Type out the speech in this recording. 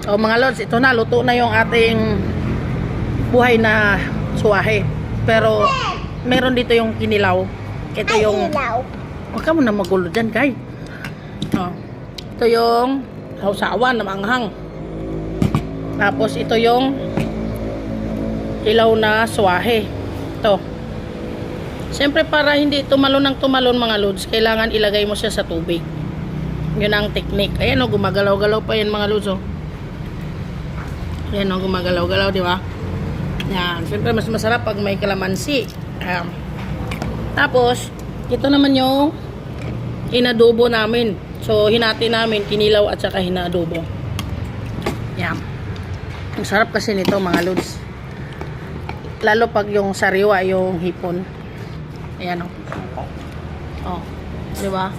O mga lods, ito na, luto na yung ating buhay na suwahe. Pero meron dito yung kinilaw. Ito yung huwag ka muna magulo dyan, kay. O, ito yung sausawan na manghang. Tapos ito yung ilaw na suwahe. Ito. Siyempre para hindi tumalon ng tumalon mga lods, kailangan ilagay mo siya sa tubig. Yun ang technique. Ayan o, gumagalaw-galaw pa yan mga lods o. Ayan o, gumagalaw-galaw, di ba? Yan. Siyempre mas masarap pag may kalamansi. Tapos, ito naman yung inadobo namin. So, hinati namin, kinilaw at saka hinadobo. Yan. Ang sarap kasi nito mga lods. Lalo pag yung sariwa, yung hipon. Ayan o. Oh, di ba?